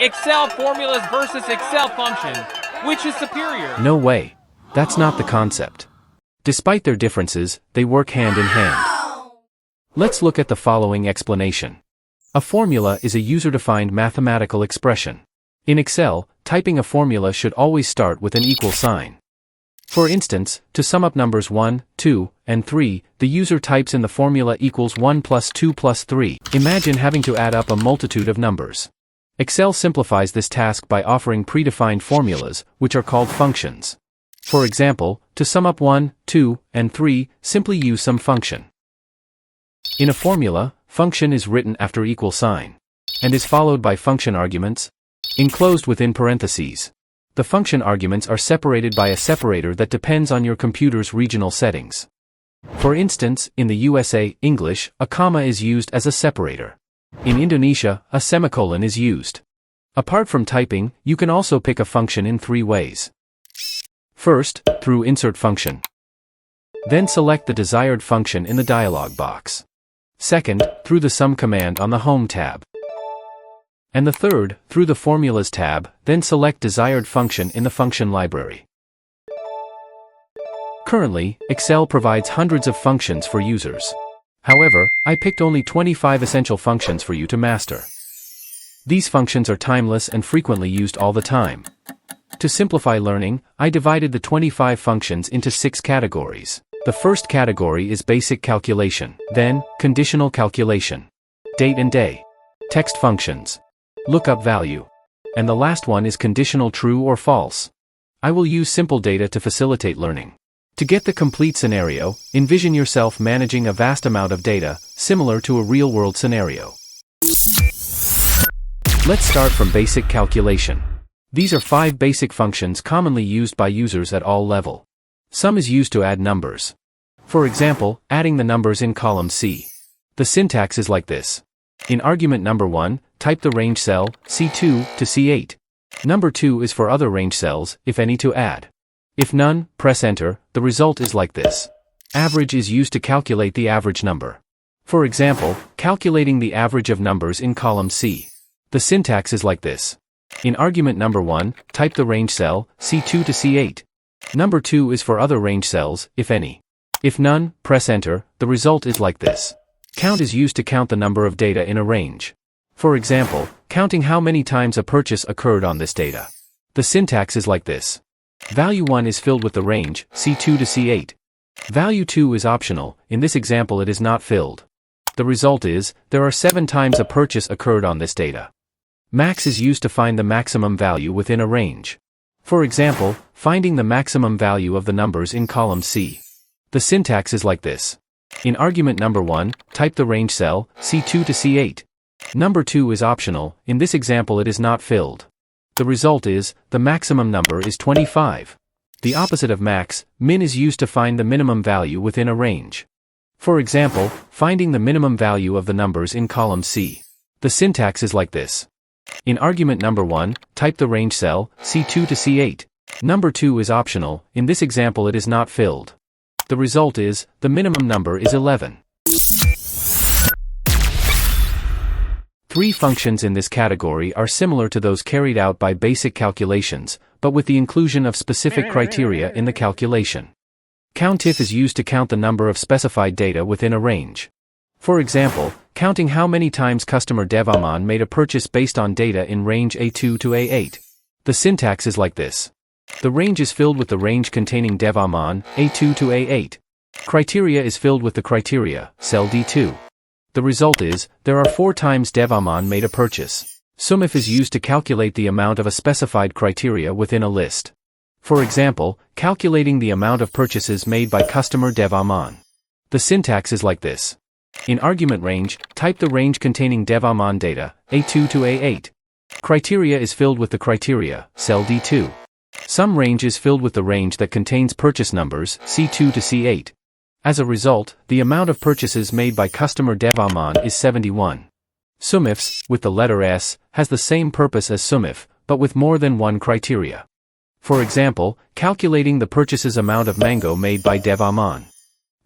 Excel formulas versus Excel function. Which is superior? No way. That's not the concept. Despite their differences, they work hand in hand. Let's look at the following explanation. A formula is a user-defined mathematical expression. In Excel, typing a formula should always start with an equal sign. For instance, to sum up numbers 1, 2, and 3, the user types in the formula equals 1 plus 2 plus 3. Imagine having to add up a multitude of numbers. Excel simplifies this task by offering predefined formulas, which are called functions. For example, to sum up 1, 2, and 3, simply use some function. In a formula, function is written after equal sign, and is followed by function arguments, enclosed within parentheses. The function arguments are separated by a separator that depends on your computer's regional settings. For instance, in the USA, English, a comma is used as a separator. In Indonesia, a semicolon is used. Apart from typing, you can also pick a function in 3 ways. First, through insert function. Then select the desired function in the dialog box. Second, through the sum command on the Home tab. And the third, through the Formulas tab, then select desired function in the function library. Currently, Excel provides hundreds of functions for users. However, I picked only 25 essential functions for you to master. These functions are timeless and frequently used all the time. To simplify learning, I divided the 25 functions into 6 categories. The first category is basic calculation, then, conditional calculation, date and day, text functions, lookup value, and the last one is conditional true or false. I will use simple data to facilitate learning. To get the complete scenario, envision yourself managing a vast amount of data, similar to a real-world scenario. Let's start from basic calculation. These are 5 basic functions commonly used by users at all levels. Sum is used to add numbers. For example, adding the numbers in column C. The syntax is like this. In argument number 1, type the range cell, C2 to C8. Number 2 is for other range cells, if any, to add. If none, press enter. The result is like this. Average is used to calculate the average number. For example, calculating the average of numbers in column C. The syntax is like this. In argument number 1, type the range cell, C2 to C8. Number 2 is for other range cells, if any. If none, press enter. The result is like this. Count is used to count the number of data in a range. For example, counting how many times a purchase occurred on this data. The syntax is like this. Value 1 is filled with the range, C2 to C8. Value 2 is optional. In this example it is not filled. The result is, there are 7 times a purchase occurred on this data. Max is used to find the maximum value within a range. For example, finding the maximum value of the numbers in column C. The syntax is like this. In argument number 1, type the range cell, C2 to C8. Number 2 is optional. In this example it is not filled. The result is, the maximum number is 25. The opposite of max, min is used to find the minimum value within a range. For example, finding the minimum value of the numbers in column C. The syntax is like this. In argument number 1, type the range cell, C2 to C8. Number 2 is optional. In this example it is not filled. The result is, the minimum number is 11. 3 functions in this category are similar to those carried out by basic calculations, but with the inclusion of specific criteria in the calculation. COUNTIF is used to count the number of specified data within a range. For example, counting how many times customer Devaman made a purchase based on data in range A2 to A8. The syntax is like this. The range is filled with the range containing Devaman, A2 to A8. Criteria is filled with the criteria, cell D2. The result is, there are 4 times Devaman made a purchase. SUMIF is used to calculate the amount of a specified criteria within a list. For example, calculating the amount of purchases made by customer Devaman. The syntax is like this. In argument range, type the range containing Devaman data, A2 to A8. Criteria is filled with the criteria, cell D2. Sum range is filled with the range that contains purchase numbers, C2 to C8. As a result, the amount of purchases made by customer Devaman is 71. SUMIFs, with the letter S, has the same purpose as SUMIF, but with more than one criteria. For example, calculating the purchases amount of mango made by Devaman.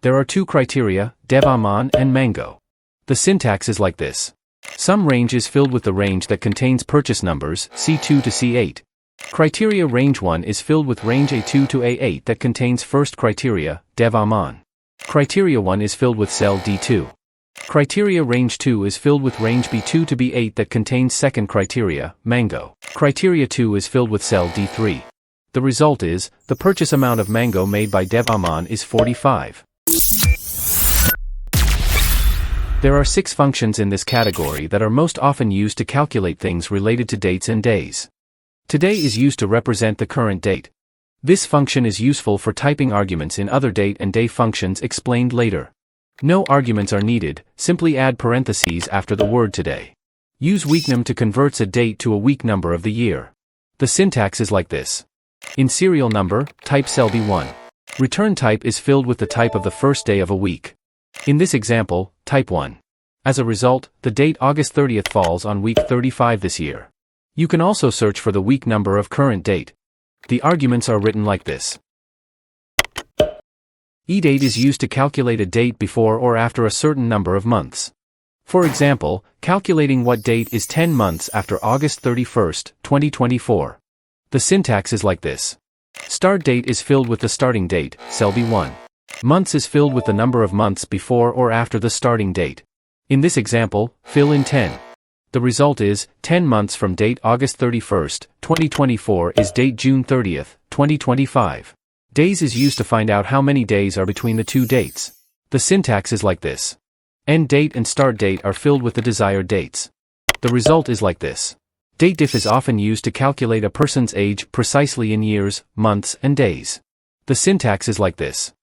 There are 2 criteria, Devaman and mango. The syntax is like this. Sum range is filled with the range that contains purchase numbers, C2 to C8. Criteria range 1 is filled with range A2 to A8 that contains first criteria, Dev Aman. Criteria 1 is filled with cell D2. Criteria range 2 is filled with range B2 to B8 that contains second criteria, Mango. Criteria 2 is filled with cell D3. The result is, the purchase amount of mango made by Dev Aman is 45. There are 6 functions in this category that are most often used to calculate things related to dates and days. Today is used to represent the current date. This function is useful for typing arguments in other date and day functions explained later. No arguments are needed, simply add parentheses after the word today. Use weeknum to convert a date to a week number of the year. The syntax is like this. In serial number, type cell B1. Return type is filled with the type of the first day of a week. In this example, type 1. As a result, the date August 30th falls on week 35 this year. You can also search for the week number of current date. The arguments are written like this. EDate is used to calculate a date before or after a certain number of months. For example, calculating what date is 10 months after August 31st, 2024. The syntax is like this. Start date is filled with the starting date, cell B1. Months is filled with the number of months before or after the starting date. In this example, fill in 10. The result is, 10 months from date August 31st, 2024 is date June 30th, 2025. Days is used to find out how many days are between the two dates. The syntax is like this. End date and start date are filled with the desired dates. The result is like this. Datediff is often used to calculate a person's age precisely in years, months, and days. The syntax is like this.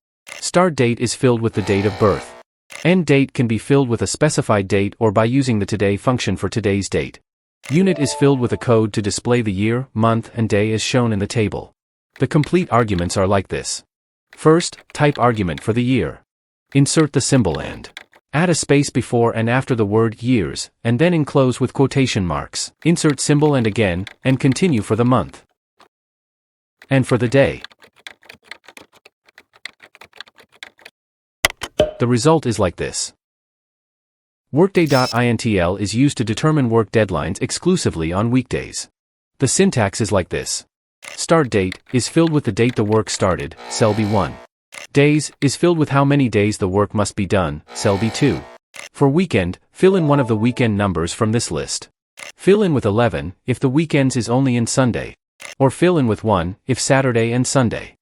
Start date is filled with the date of birth. End date can be filled with a specified date or by using the today function for today's date. Unit is filled with a code to display the year, month, and day as shown in the table. The complete arguments are like this. First, type argument for the year. Insert the symbol and. Add a space before and after the word years, and then enclose with quotation marks. Insert symbol and again, and continue for the month. And for the day. The result is like this. Workday.intl is used to determine work deadlines exclusively on weekdays. The syntax is like this. Start date is filled with the date the work started, cell B1. Days is filled with how many days the work must be done, cell B2. For weekend, fill in one of the weekend numbers from this list. Fill in with 11 if the weekends is only in Sunday. Or fill in with 1 if Saturday and Sunday.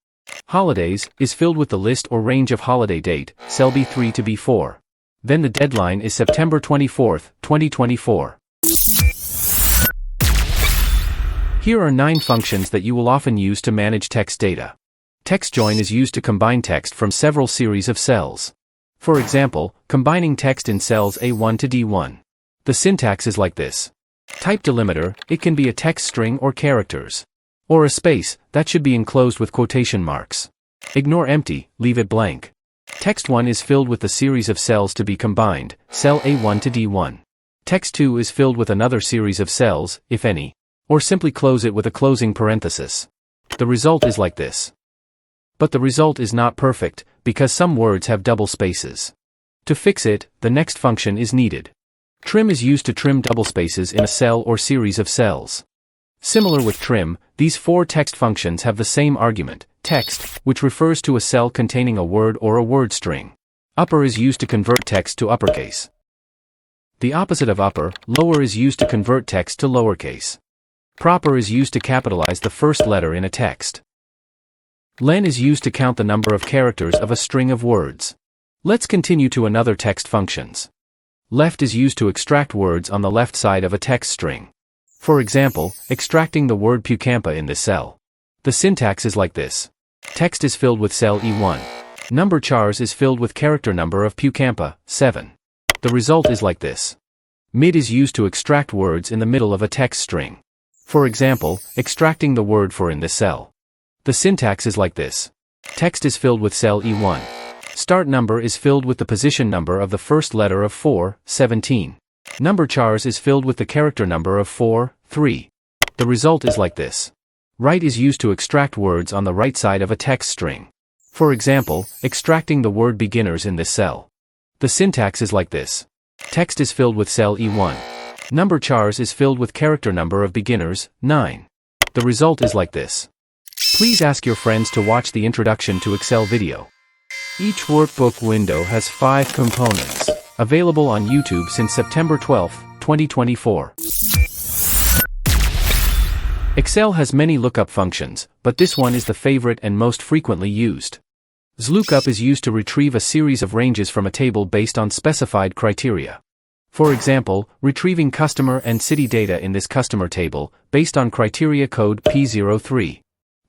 Holidays is filled with the list or range of holiday date, cell B3 to B4. Then the deadline is September 24th, 2024. Here are 9 functions that you will often use to manage text data. Text join is used to combine text from several series of cells. For example, combining text in cells A1 to D1. The syntax is like this. Type delimiter, it can be a text string or characters. Or a space, that should be enclosed with quotation marks. Ignore empty, leave it blank. Text 1 is filled with the series of cells to be combined, cell A1 to D1. Text 2 is filled with another series of cells, if any. Or simply close it with a closing parenthesis. The result is like this. But the result is not perfect, because some words have double spaces. To fix it, the next function is needed. Trim is used to trim double spaces in a cell or series of cells. Similar with trim, these 4 text functions have the same argument, text, which refers to a cell containing a word or a word string. Upper is used to convert text to uppercase. The opposite of upper, lower is used to convert text to lowercase. Proper is used to capitalize the first letter in a text. Len is used to count the number of characters of a string of words. Let's continue to another text functions. Left is used to extract words on the left side of a text string. For example, extracting the word Pucampa in this cell. The syntax is like this. Text is filled with cell E1. Number chars is filled with character number of Pucampa, 7. The result is like this. Mid is used to extract words in the middle of a text string. For example, extracting the word for in this cell. The syntax is like this. Text is filled with cell E1. Start number is filled with the position number of the first letter of 4, 17. Number chars is filled with the character number of 4, 3. The result is like this. Right is used to extract words on the right side of a text string. For example, extracting the word beginners in this cell. The syntax is like this. Text is filled with cell E1. Number chars is filled with character number of beginners, 9. The result is like this. Please ask your friends to watch the introduction to Excel video. Each workbook window has 5 components, available on YouTube since September 12, 2024. Excel has many lookup functions, but this one is the favorite and most frequently used. XLOOKUP is used to retrieve a series of ranges from a table based on specified criteria. For example, retrieving customer and city data in this customer table, based on criteria code P03.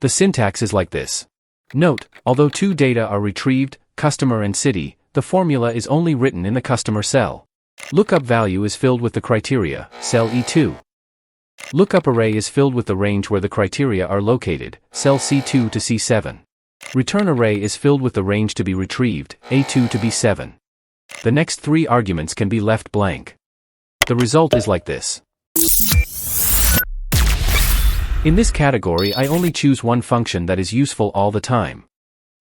The syntax is like this. Note, although 2 data are retrieved, customer and city, the formula is only written in the customer cell. Lookup value is filled with the criteria, cell E2. Lookup array is filled with the range where the criteria are located, cell C2 to C7. Return array is filled with the range to be retrieved, A2 to B7. The next 3 arguments can be left blank. The result is like this. In this category, I only choose one function that is useful all the time.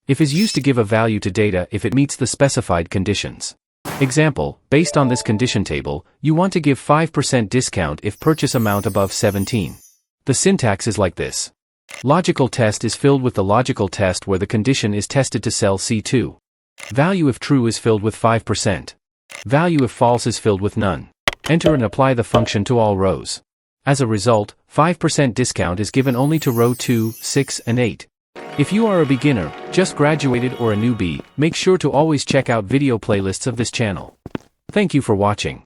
If is used to give a value to data if it meets the specified conditions. Example, based on this condition table, you want to give 5% discount if purchase amount above 17. The syntax is like this. Logical test is filled with the logical test where the condition is tested to cell C2. Value if true is filled with 5%. Value if false is filled with none. Enter and apply the function to all rows. As a result, 5% discount is given only to row 2, 6, and 8. If you are a beginner, just graduated or a newbie, make sure to always check out video playlists of this channel. Thank you for watching.